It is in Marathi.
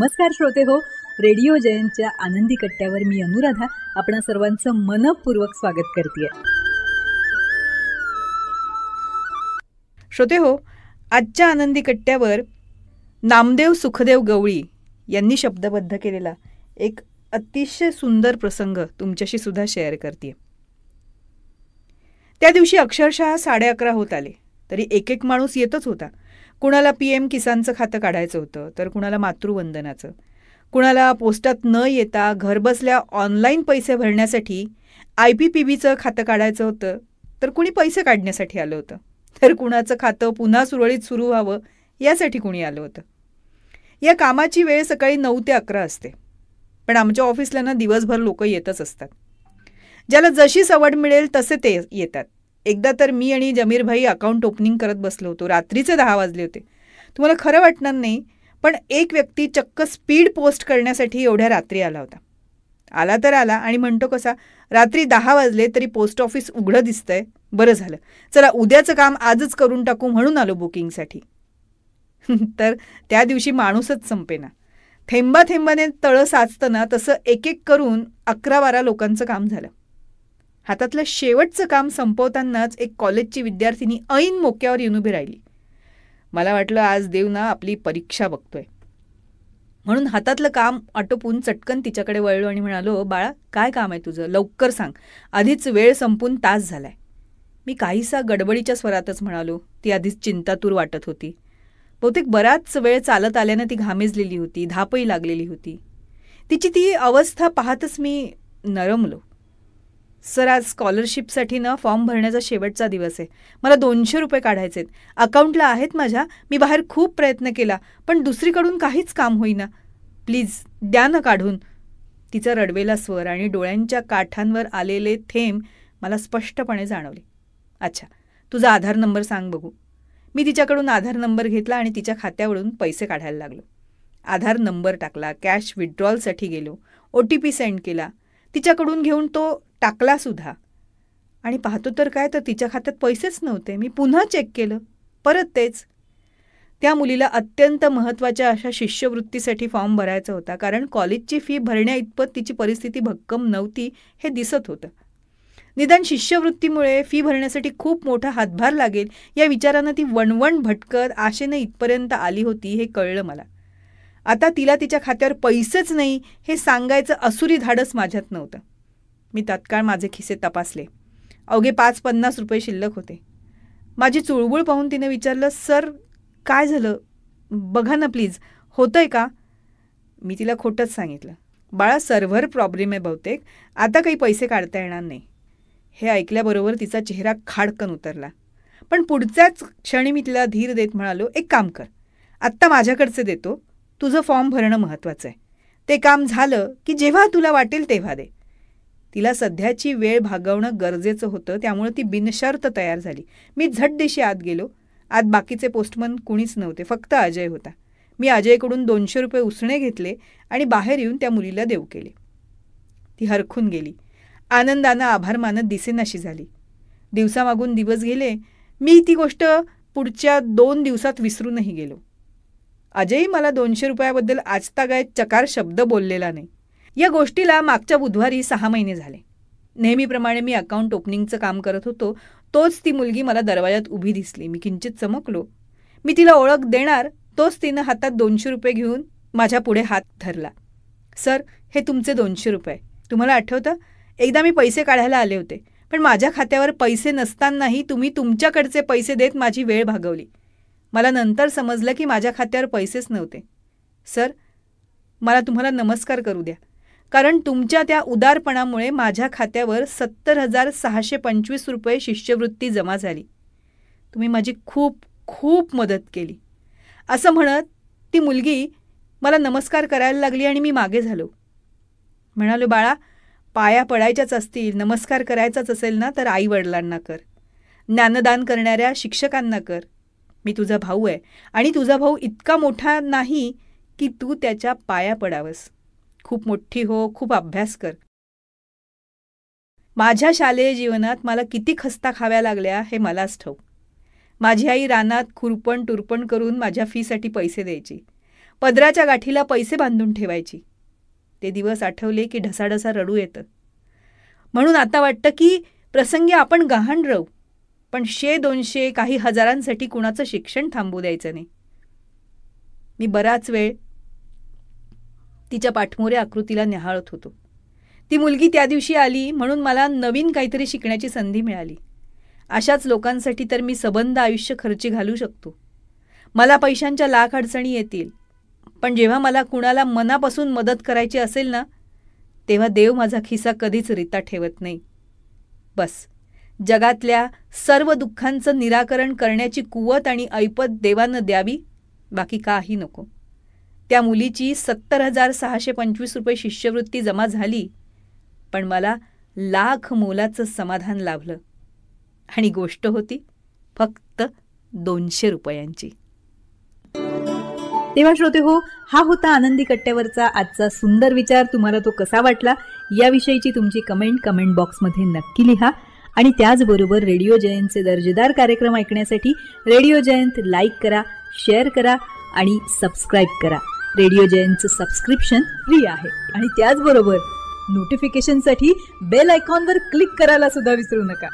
नमस्कार श्रोते हो, रेडिओ जयंतच्या आनंदी कट्ट्यावर मी अनुराधा आपणा सर्वांचं मनपूर्वक स्वागत करते. श्रोते हो, आजच्या आनंदी कट्ट्यावर नामदेव सुखदेव गवळी यांनी शब्दबद्ध केलेला एक अतिशय सुंदर प्रसंग तुमच्याशी सुद्धा शेअर करते. त्या दिवशी अक्षरशः 11:30 होत आले तरी एक एक माणूस येतच होता. कुणाला PM किसानचं खातं काढायचं होतं, तर कुणाला मातृवंदनाचं, कुणाला पोस्टात न येता घरबसल्या ऑनलाईन पैसे भरण्यासाठी IPPBचं खातं काढायचं होतं, तर कुणी पैसे काढण्यासाठी आलं होतं, तर कुणाचं खातं पुन्हा सुरळीत सुरू व्हावं यासाठी कुणी आलं होतं. या कामाची वेळ सकाळी 9 ते 11 असते, पण आमच्या ऑफिसला ना दिवसभर लोक येतच असतात. ज्याला जशी सवड मिळेल तसे ते येतात. एकदा तर मी आणि जमीरभाई अकाउंट ओपनिंग करत बसलो होतो. रात्रीचे 10 वाजले होते. तुम्हाला खरं वाटणार नाही, पण एक व्यक्ती चक्क स्पीड पोस्ट करण्यासाठी एवढ्या रात्री आला होता. आला तर आला आणि म्हणतो कसा, रात्री 10 वाजले तरी पोस्ट ऑफिस उघडं दिसतंय, बरं झालं, चला उद्याचं काम आजच करून टाकू म्हणून आलो बुकिंगसाठी. तर त्या दिवशी माणूसच संपेना. थेंबा थेंबाने तळं साचतं तसं एक एक करून 11-12 लोकांचं काम झालं. हातातलं शेवटचं काम संपवतानाच एक कॉलेजची विद्यार्थिनी ऐन मोक्यावर येऊन उभी राहिली. मला वाटलं आज देव ना आपली परीक्षा बघतोय, म्हणून हातातलं काम आटोपून चटकन तिच्याकडे वळलो आणि म्हणालो, बाळा काय काम आहे तुझं, लवकर सांग, आधीच वेळ संपून तास झालाय. मी काहीसा गडबडीच्या स्वरातच म्हणालो. ती आधीच चिंतातूर वाटत होती. बहुतेक बराच वेळ चालत आल्यानं ती घामेजलेली होती, धापही लागलेली होती. तिची ती अवस्था पाहतच मी नरमलो. सर, आज स्कॉलरशिपसाठी फॉर्म भरण्याचा शेवटचा दिवस आहे. मला 200 रुपये काढायचे आहेत. अकाउंटला आहेत माझ्या. मी बाहेर खूप प्रयत्न केला, पण दुसरीकडून काहीच काम होईना. प्लीज द्या ना काढून. तिचा रडवेला स्वर आणि डोळ्यांच्या काठांवर आलेले थेंब मला स्पष्टपणे जाणवले. अच्छा, तुझा आधार नंबर सांग बघू. मी तिच्याकडून आधार नंबर घेतला आणि तिच्या खात्यावरून पैसे काढायला लागलो. आधार नंबर टाकला, कॅश विड्रॉलसाठी गेलो, OTP सेंड केला, तिच्याकडून घेऊन तो टाकला सुद्धा. आणि पाहतो तर काय, तर तिच्या खात्यात पैसेच नव्हते. मी पुन्हा चेक केलं, परत तेच. त्या मुलीला अत्यंत महत्त्वाच्या अशा शिष्यवृत्तीसाठी फॉर्म भरायचा होता, कारण कॉलेजची फी भरण्या इतपत तिची परिस्थिती भक्कम नव्हती हे दिसत होतं. निदान शिष्यवृत्तीमुळे फी भरण्यासाठी खूप मोठा हातभार लागेल या विचारानं ती वणवण भटकत आशेनं इथपर्यंत आली होती हे कळलं मला. आता तिला तिच्या खात्यावर पैसेच नाही हे सांगायचं असुरी धाडस माझ्यात नव्हतं. मी तात्काळ माझे खिसे तपासले. अवघे 5-50 रुपये शिल्लक होते. माझी चुळबुळ पाहून तिने विचारलं, सर काय झालं, बघा ना प्लीज, होतंय का? मी तिला खोटंच सांगितलं. बाळा, सर्व्हर प्रॉब्लेम आहे बहुतेक, आता काही पैसे काढता येणार नाही. हे ऐकल्याबरोबर तिचा चेहरा खाडकन उतरला. पण पुढच्याच क्षणी मी तिला धीर देत म्हणालो, एक काम कर, आत्ता माझ्याकडचे देतो, तुझं फॉर्म भरणं महत्त्वाचं आहे. ते काम झालं की जेव्हा तुला वाटेल तेव्हा दे. तिला सध्याची वेळ भागवणं गरजेचं होतं, त्यामुळे ती बिनशर्त तयार झाली. मी झटदिशी आत गेलो. आत बाकीचे पोस्टमन कुणीच नव्हते, फक्त अजय होता. मी अजयकडून 200 रुपये उसणे घेतले आणि बाहेर येऊन त्या मुलीला देऊ केले. ती हरखून गेली. आनंदानं आभार मानत दिसेनाशी झाली. दिवसामागून दिवस गेले. मी ती गोष्ट पुढच्या 2 दिवसात विसरूनही गेलो. अजयही मला 200 रुपयाबद्दल आजतागायत चकार शब्द बोललेला नाही. या गोष्टीला मागच्या बुधवारी 6 महिने झाले. नेहमीप्रमाणे मी अकाउंट ओपनिंगचं काम करत होतो, तोच ती मुलगी मला दरवाजात उभी दिसली. मी किंचित चमकलो. मी तिला ओळख देणार तोच तिनं हातात 200 रुपये घेऊन माझ्या पुढे हात धरला. सर, हे तुमचे 200 रुपये. तुम्हाला आठवतं, एकदा मी पैसे काढायला आले होते, पण माझ्या खात्यावर पैसे नसतानाही तुम्ही तुमच्याकडचे पैसे देत माझी वेळ भागवली. मला नंतर समजलं की माझ्या खात्यावर पैसेच नव्हते. सर, मला तुम्हाला नमस्कार करू द्या, कारण तुमच्या त्या उदारपणामुळे माझ्या खात्यावर 70,625 रुपये शिष्यवृत्ती जमा झाली. तुम्ही माझी खूप खूप मदत केली. असं म्हणत ती मुलगी मला नमस्कार करायला लागली आणि मी मागे झालो. म्हणालो, बाळा, पाया पडायच्याच असतील, नमस्कार करायचाच असेल ना, तर आईवडिलांना कर, ज्ञानदान करणाऱ्या शिक्षकांना कर. मी तुझा भाऊ आहे आणि तुझा भाऊ इतका मोठा नाही की तू त्याच्या पाया पडावंस. खूप मोठी हो, खूप अभ्यास कर. माझ्या शालेय जीवनात मला किती खस्ता खाव्या लागल्या हे मलाच ठाऊक. माझी आई रानात खुरपण टुरपण करून माझ्या फीसाठी पैसे द्यायची. पदराच्या गाठीला पैसे बांधून ठेवायची. ते दिवस आठवले की ढसाढसा रडू येतं. म्हणून आता वाटतं की प्रसंगी आपण गहाण राहू, पण 100-200 काही हजारांसाठी कुणाचं शिक्षण थांबू द्यायचं नाही. मी बराच वेळ तिच्या पाठमोऱ्या आकृतीला न्याहाळत होतो. ती मुलगी त्या दिवशी आली म्हणून मला नवीन काहीतरी शिकण्याची संधी मिळाली. अशाच लोकांसाठी तर मी सबंध आयुष्य खर्ची घालू शकतो. मला पैशांच्या लाख अडचणी येतील, पण जेव्हा मला कुणाला मनापासून मदत करायची असेल ना, तेव्हा देव माझा खिसा कधीच रिता ठेवत नाही. बस, जगातल्या सर्व दुःखांचं निराकरण करण्याची कुवत आणि ऐपत देवानं द्यावी, बाकी काही नको. त्या मुलीची 70,625 रुपये शिष्यवृत्ती जमा झाली, पण मला लाख मोलाचं समाधान लाभलं. आणि गोष्ट होती फक्त 200 रुपयांची. तेव्हा श्रोते हो, हा होता आनंदी कट्ट्यावरचा आजचा सुंदर विचार. तुम्हाला तो कसा वाटला याविषयीची तुमची कमेंट बॉक्समध्ये नक्की लिहा. आणि त्याचबरोबर रेडिओ जयंतचे दर्जेदार कार्यक्रम ऐकण्यासाठी रेडिओ जयंत लाईक करा, शेअर करा आणि सबस्क्राईब करा. रेडिओ जयंतचं सबस्क्रिप्शन फ्री आहे. आणि त्याचबरोबर नोटिफिकेशनसाठी बेल आयकॉनवर क्लिक करायला सुद्धा विसरू नका.